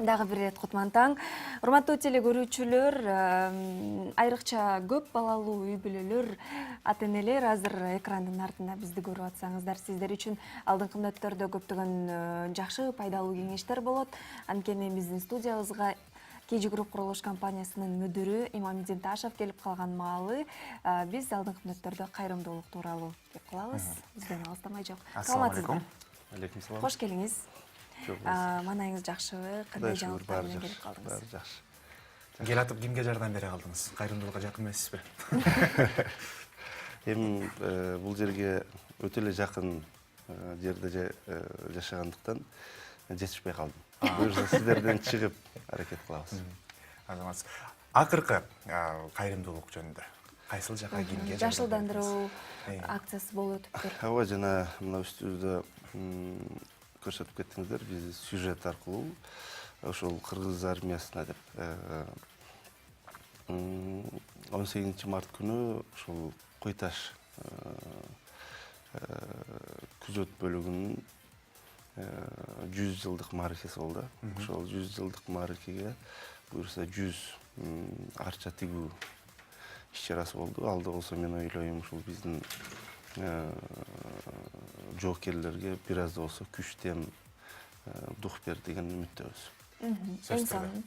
Дагы бир ирет кутман таң. Урматтуу теле көрүүчүлөр, айрыкча көп балалуу үй бүлөлөр, ата-энелер азыр экрандын артында бизди көрүп атсаңыздар, сиздер үчүн алдыңкы мүнөттөрдө көптөгөн жакшы, пайдалуу кеңештер болот. Анткени биздин студиябызга Кежи Групп курулуш компаниясынын мүдүрү Имамидин Ташев келип калган маалы биз алдыңкы мүнөттөрдө кайрымдуулук тууралуу кеп калабыз. Бизден алыстамай жок. Ассаламу алейкум. Алейкум салам. Кош келиңиз. Манайыңыз жакшыбы? Кандай жаңылыктар менен келип калдыңыз? Баары жакшы. Келатып кимге жардам бере калдыңыз? Кайрымдуулукка жакын эмессизби? Эми бул жерге өтө эле жакын жерде жашагандыктан жетишпей калдым. Буюрса сиздерден чыгып аракет кылабыз. Азамат, акыркы кайрымдуулук жөнүндө кайсыл жака кимге жашылдандыруу акциясы болуп өтүптүр. Ооба, жана мына үстүбүздө көрсөтүп кеттиңиздер, биз сюжет аркылуу ошол кыргыз армиясына деп 18 март күнү ошол Кой Таш күзөт бөлүгүнүн 100 жылдык мааракеси болду. Ошол 100 жылдык мааракеге буюрса 100 арча тигүү иш-чарасы болду. Алда болсо мен ойлойм ушул биздин жоокерлерге бир аз да болсо күч тем дух берди деген үмүттөбүз. Эң сонун.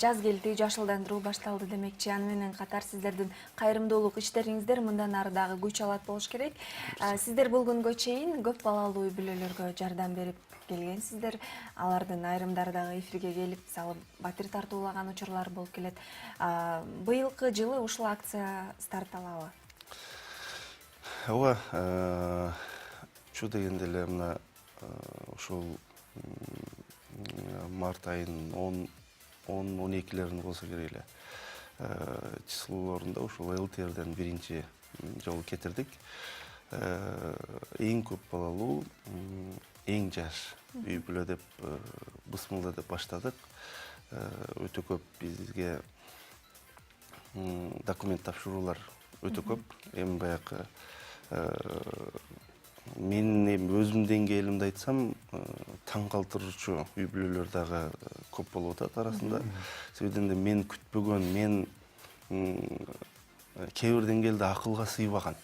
Жаз келди, жашылдандыруу башталды демекчи. Аны менен катар сиздердин кайрымдуулук иштериңиздер мындан ары дагы күч алат болуш керек. Сиздер бул күнгө чейин көп балалуу үй бүлөлөргө жардам берип келгенсиздер. Алардын айрымдары дагы эфирге келип, мисалы, батир тартуулаган учурлар болуп келет. Быйылкы жылы ушул акция старт алабы? Ооба, чу дегенде эле мына ушул март айынын 10-12-леринде болсо керек эле числолорунда ушул ЛТРден биринчи жолу кетирдик. Эң көп балалуу, эң жаш үй бүлө деп бысмылда деп баштадык. Өтө көп бизге документ тапшыруулар өтө көп. Эми баягы мен өзүмдүн деңгээлимде айтсам, таң калтыруучу үй бүлөлөр дагы көп болуп атат арасында. Себебинде мен күтпөгөн, мен кээ бир деңгээлде акылга сыйбаган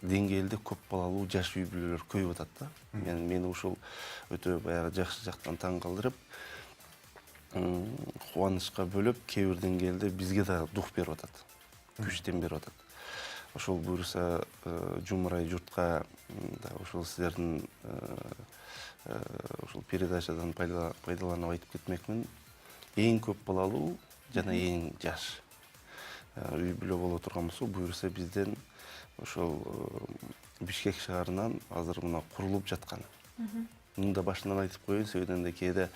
деңгээлде көп балалуу жаш үй бүлөлөр көйүп атат да. Мени ушул өтө баягы жакшы жактан таң калтырып, кубанычка бөлөп, кээ бир деңгээлде бизге да дух берип атат, күч тем берип атат. Ошол буюрса жумурай журтка ошол сиздердин ошол передачадан пайдаланып айтып кетмекмин. Эң көп балалуу жана эң жаш үй бүлө боло турган болсо, буюрса бизден ошол Бишкек шаарынан азыр мына курулуп жаткан. Мында башынан айтып коеюн, себебинде кээде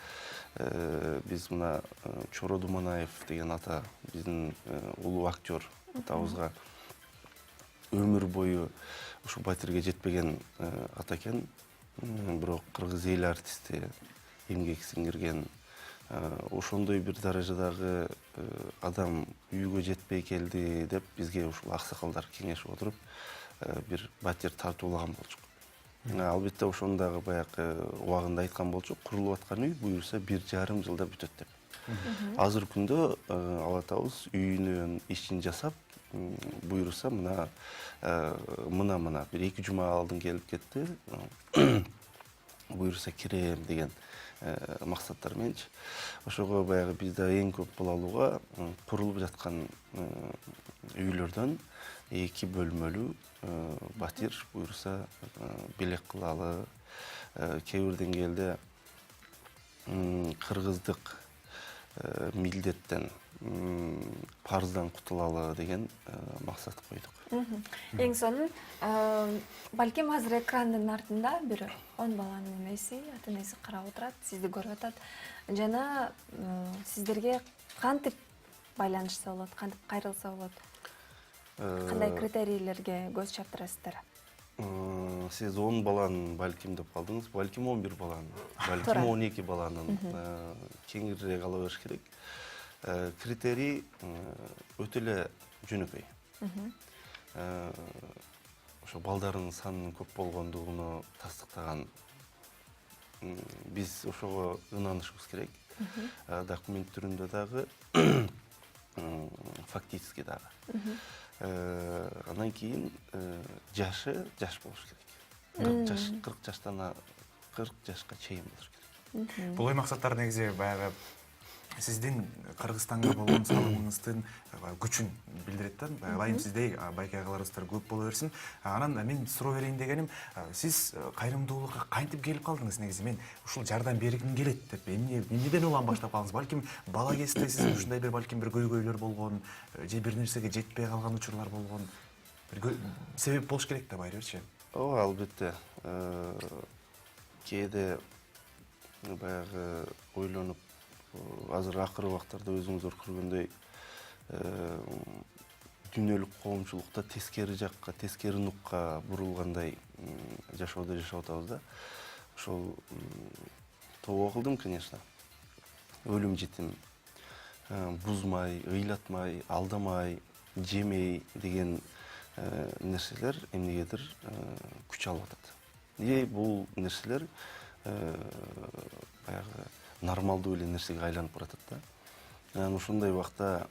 биз мына Чоро Думанаев деген ата, биздин улуу актер атабызга өмүр бою ушу батирге жетпеген ата экен, бирок кыргыз эл артисти, эмгек сиңирген, ошондой бир даражадагы адам үйгө жетпей келди деп бизге ушул аксакалдар кеңешип отуруп бир батир тартуулаган болчук. Албетте ошону дагы баягы убагында айткан болчук, курулуп аткан үй буюрса 1,5 жылда бүтөт деп. Азыр күндө ал атабыз үйүнүн ишин жасап, буюрса мына бир 2 жума алдын келип кетти. Буюрса кирем деген максаттар мененчи. Ошого баягы бизде эң көп балалууга курулуп жаткан үйлөрдөн 2 бөлмөлүү батир буюрса белек кылалы, кээ бир деңгээлде кыргыздык милдеттен, парыздан кутулалы деген максат койдук. Эң сонун, балким азыр экрандын артында бир 10 баланын энеси, ата-энеси карап отурат, сизди көрүп атат. Жана сиздерге кантип байланышса болот, кантип кайрылса болот? Кандай критерийлерге көз чаптырасыздар? Сиз 10 баланын балким деп калдыңыз, балким 11 баланын, балким 12 баланын кеңирээк ала бериш керек. Критерий өтө эле жөнөкөй. Ошо балдардын санынын көп болгондугуну тастыктаган биз ошого ынанышыбыз керек. Документ түрүндө дагы, фактически дагы. Андан кийин жашы жаш болуш керек. 40 жаштан 40 жашка чейин болуш керек. Бул ой максаттар негизи баягы сиздин Кыргызстанга болгон салымыңыздын күчүн билдирет да. Ылайым сиздей байке агаларыбыздар көп боло берсин. Анан мен суроо берейин дегеним, сиз кайрымдуулукка кантип келип калдыңыз негизи? Мен ушул жардам бергим келет деп эмнеден улам баштап калдыңыз? Балким бала кезде сиздин ушундай балким бир көйгөйлөр болгон, же бир нерсеге жетпей калган учурлар болгон. Бир себеп болуш керек да, байрыбычы. Ооба, албетте. Кээде баягы ойлонуп, азыр акыркы убактарда өзүңүздөр көргөндөй дүйнөлүк коомчулукта тескери жакка, тескери нукка бурулгандай жашоодо жашап атабыз да. Ошол тобо кылдым, конечно. Өлүм жетим, бузмай, ыйлатмай, алдамай, жемей деген нерселер эмнегедир күч алып атат. Бул нерселер баягы нормалдуу эле нерсеге айланып баратат да. Анан ушундай убакта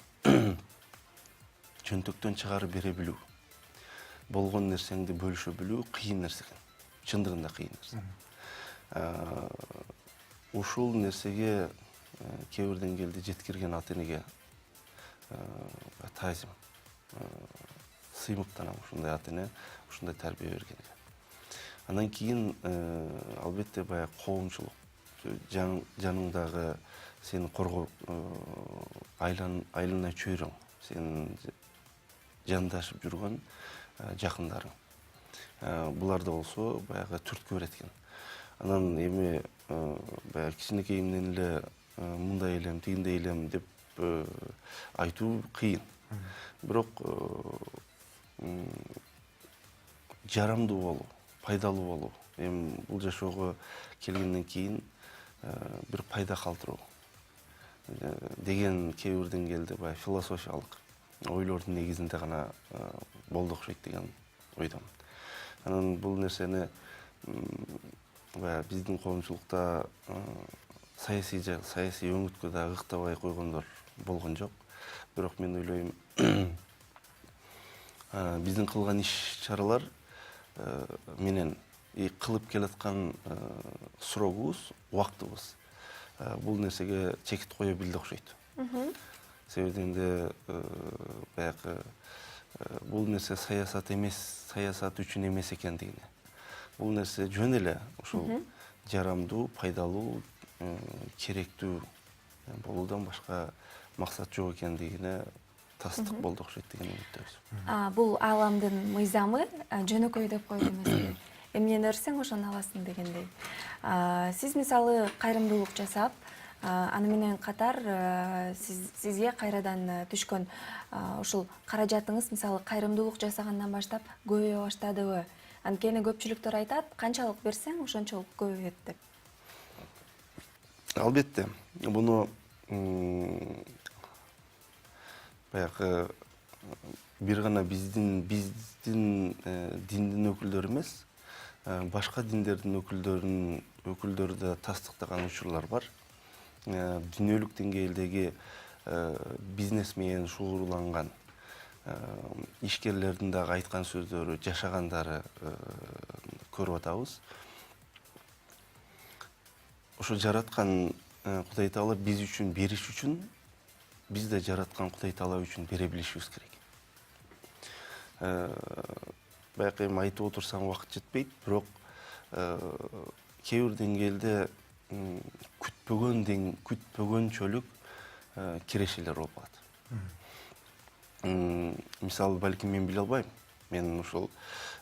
чөнтөктөн чыгарып бере билүү, болгон нерсеңди бөлүшө билүү кыйын нерсе экен. Чындыгында кыйын нерсе. Ушул нерсеге кээ бир деңгээлде жеткирген ата-энеге таазим, сыймыктанам ушундай ата-эне, ушундай тарбия бергенге. Андан кийин албетте баягы коомчулук, жаныңдагы сени коргоп айлана чөйрөң, сенин жандашып жүргөн жакындарың. Буларда болсо баягы түрткү берет экен. Анан эми баягы кичинекейимден эле мындай элем, тигиндей элем деп айтуу кыйын. Бирок жарамдуу болуу, пайдалуу болуу, эми бул жашоого келгенден кийин бир пайда калтыруу деген кээ бир деңгээлде баягы философиялык ойлордун негизинде гана болду окшойт деген ойдомун. Анан бул нерсени баягы биздин коомчулукта саясий өңүткө да ыктабай койгондор болгон жок. Бирок мен ойлойм, биздин кылган иш-чаралар менен кылып келаткан срогубуз, убактыбыз бул нерсеге чекит кое билди окшойт. Себебинде баягы бул нерсе саясат эмес, саясат үчүн эмес экендигине. Бул нерсе жөн эле ушул жарамдуу, пайдалуу, керектүү болуудан башка максат жок экендигине тастык болду окшойт деген үмүттөбүз. Бул ааламдын мыйзамы жөнөкөй деп койду эмеспи? Эмнени өрсөң ошону аласың дегендей. Сиз мисалы кайрымдуулук жасап, аны менен катар сизге кайрадан түшкөн ушул каражатыңыз мисалы кайрымдуулук жасагандан баштап көбөйө баштадыбы? Анткени көпчүлүктөр айтат, канчалык берсең ошончолук көбөйөт деп. Албетте, буну баягы бир гана биздин диндин өкүлдөрү эмес, башка диндердин өкүлдөрү да тастыктаган учурлар бар. Дүйнөлүк деңгээлдеги бизнес менен шугурланган ишкерлердин дагы айткан сөздөрү, жашагандары көрүп атабыз. Ошо жараткан Кудай Таала биз үчүн бериш үчүн, биз да жараткан Кудай Таала үчүн бере билишибиз керек. Баягы эми айтып отурсам убакыт жетпейт, бирок кээ бир деңгээлде күтпөгөнчөлүк кирешелер болуп калат. Мисалы, балким мен биле албайм. Мен ушул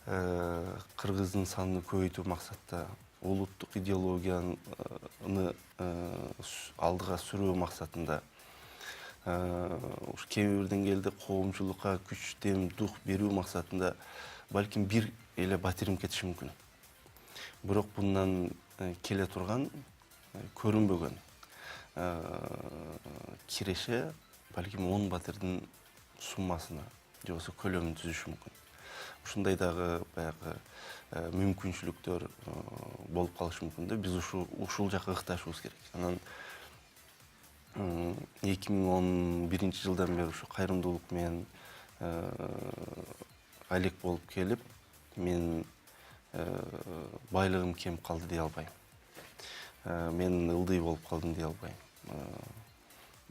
кыргыздын санын көбөйтүү максатта, улуттук идеологияны алдыга сүрүү максатында кээ бир деңгээлде коомчулукка күч, дем, дух берүү максатында балким бир эле батирим кетиши мүмкүн. Бирок bundan келе турган көрүнбөгөн киреше балким 10 батирдин суммасына же болбосо көлөмүн түзүшү мүмкүн. ушундай дагы баягы мүмкүнчүлүктөр болуп калышы мүмкүн да. Биз ушул жакка ыкташыбыз керек. Анан 2011 жылдан бери ушу кайрымдуулук менен алек болуп келип, мен байлыгым кем калды дей албайм. Мен ылдый болуп калдым дей албайм.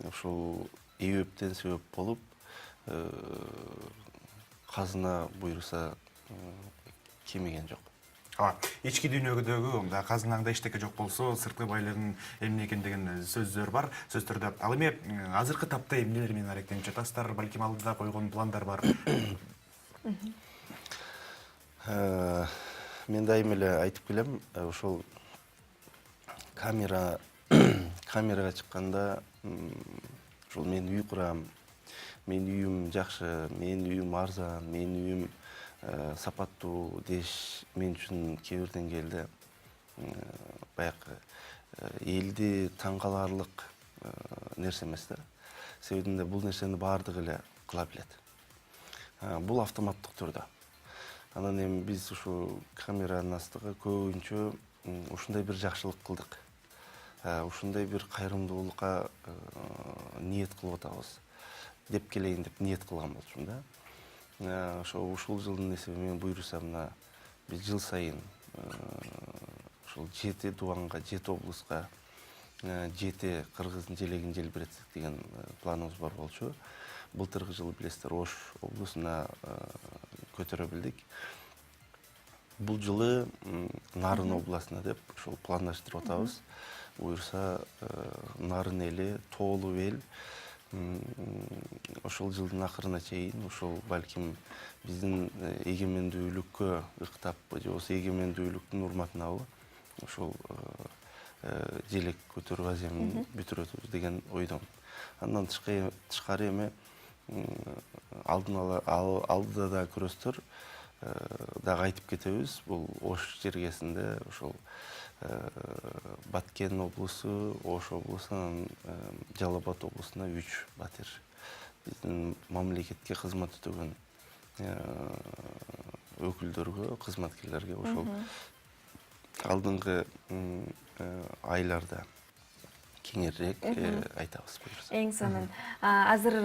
Ушул эбептен себеп болуп, казына буйруса кемиген жок. Ички дүйнөгөдөгү казынаңда эчтеке жок болсо, сырткы байлыгың эмне экен деген сөздөр бар, сөздөрдө. Ал эми азыркы тапта эмнелер менен аректенип жатасыздар? Балким алдыда койгон пландар бар. Мен дайым эле айтып келем, ошол камерага чыкканда ошол мен үй курам, менин үйүм жакшы, менин үйүм арзан, менин үйүм сапаттуу деш мен үчүн кээ бир деңгээлде баягы элди таң каларлык нерсе эмес да. Себебинде бул нерсени баардыгы эле кыла билет. Бул автоматтык түрдө. Анан эми биз ушу камеранын астыга көбүнчө ушундай бир жакшылык кылдык. Ушундай бир кайрымдуулукка ниет кылып атабыз деп келейин деп ниет кылган болчумун да. Ушул жылдын эсебинен буйруса мына биз жыл сайын ушул 7 тубанга, 7 облуска 7 кыргыздын желегин желбиретсек деген планыбыз бар болчу. Былтыркы жылы билесиздер Ош облусуна көтөрө билдик. Бул жылы Нарын областына деп ушул пландаштырып атабыз. Буйруса Нарын эли, тоолуу эл ошол жылдын акырына чейин ошол балким биздин эгемендүүлүккө ыктаппы же болбосо эгемендүүлүктүн урматынабы ошол желек көтөрүү аземин бүтүрөбүз деген ойдомун. Андан тышкары эми алдыда да күрөстөр дагы айтып кетебиз. Бул Ош жергесинде ошол Баткен облусу, Ош облусунан Жалал Абад облусуна 3 батир биздин мамлекетке кызмат өтөгөн өкүлдөргө, кызматкерлерге ошол алдыңкы айларда кеңирээк айтабыз. Эң сонун. Азыр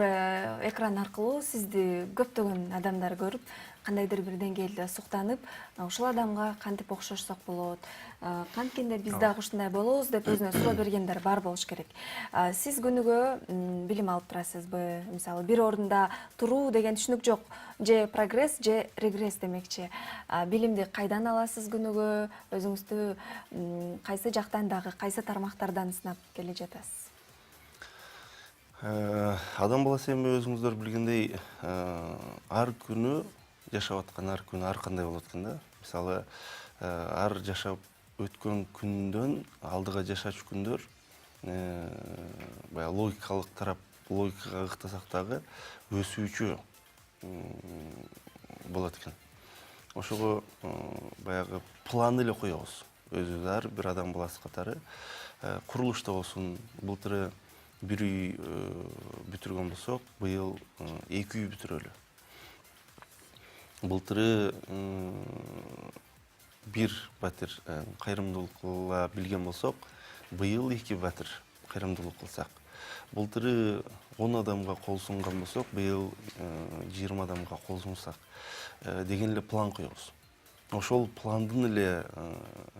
экран аркылуу сизди көптөгөн адамдар көрүп, кандайдыр бир деңгээлде суктанып, ушул адамга кантип окшошсок болот, канткенде биз дагы ушундай болобуз деп өзүнө суроо бергендер бар болуш керек. Сиз күнүгө билим алып турасызбы? Мисалы, бир орунда туруу деген түшүнүк жок. Же прогресс, же регресс демекчи. Билимди кайдан аласыз күнүгө? Өзүңүздү кайсы жактан дагы, кайсы тармактардан сынап келе жатасыз? Адам баласы эми өзүңүздөр билгендей, ар күнү жашап аткан ар күнү ар кандай болот экен да. Мисалы, ар жашап өткөн күндөн алдыга жашачу күндөр баягы логикалык тарап, логикага ыктасак дагы өсүүчү болот экен. Ошого баягы план эле коебуз. Өзүбүз ар бир адам баласы катары курулушта болсун, былтыры бир үй бүтүргөн болсок, быйыл 2 үй бүтүрөлү. Былтыры бир батир кайрымдуулук кыла билген болсок, быйыл 2 батир кайрымдуулук кылсак. Былтыры 10 адамга кол сунган болсок, быйыл 20 адамга кол сунсак деген эле план коебуз. Ошол пландын эле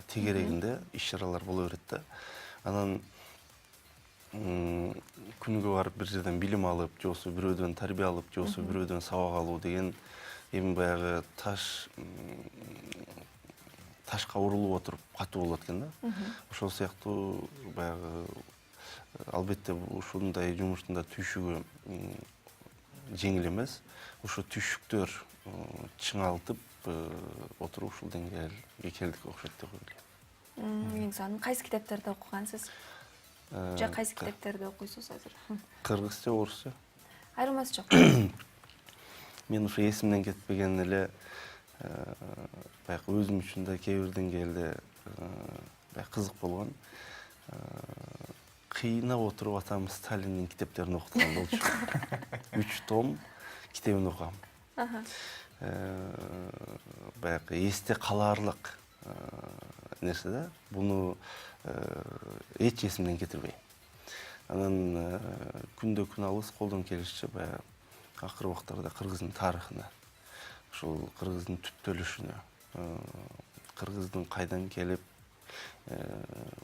тегерегинде иш-чаралар боло берет да. Анан күнүгө барып бир жерден билим алып, же болбосо бирөөдөн тарбия алып, же болбосо бирөөдөн сабак алуу деген эми баягы ташка урулуп отуруп катуу болот экен да. Ошол сыяктуу баягы албетте ушундай жумуштун да түйшүгү жеңил эмес. Ошо түйшүктөр чыңалтып отуруп ушул деңгээлге келдик окшойт деп ойлойм. Эң сонун. Кайсы китептерди окугансыз? Же кайсы китептерди окуйсуз азыр? Кыргызча, орусча? Айырмасы жок. Мен ушу эсимден кетпеген эле баягы өзүм үчүн да кээ бир деңгээлде баягы кызык болгон. Кыйнап отуруп атам Сталиндин китептерин окуткан болчу. 3 том китебин окугам. баягы эсте калаарлык нерсе да. Буну эч эсимден кетирбейм. Анан күндө күн алыс колдон келишче баягы акыркы убактарда кыргыздын тарыхына, ушул кыргыздын түптөлүшүнө, кыргыздын кайдан келип,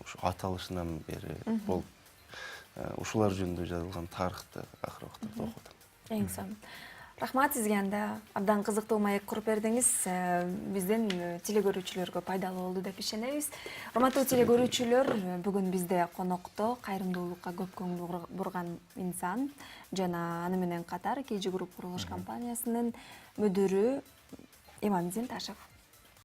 ушу аталышынан бери болуп, ушулар жөнүндө жазылган тарыхты акыркы убактарда окуп атам. Эң сонун. Рахмат сизге анда. Абдан кызыктуу маек куруп бердиңиз. Бизден телекөрүүчүлөргө пайдалуу болду деп ишенебиз. Урматтуу телекөрүүчүлөр, бүгүн бизде конокто кайрымдуулукка көп көңүл бурган инсан жана аны менен катар KG Group курулуш компаниясынын мүдүрү Имамдин Ташев.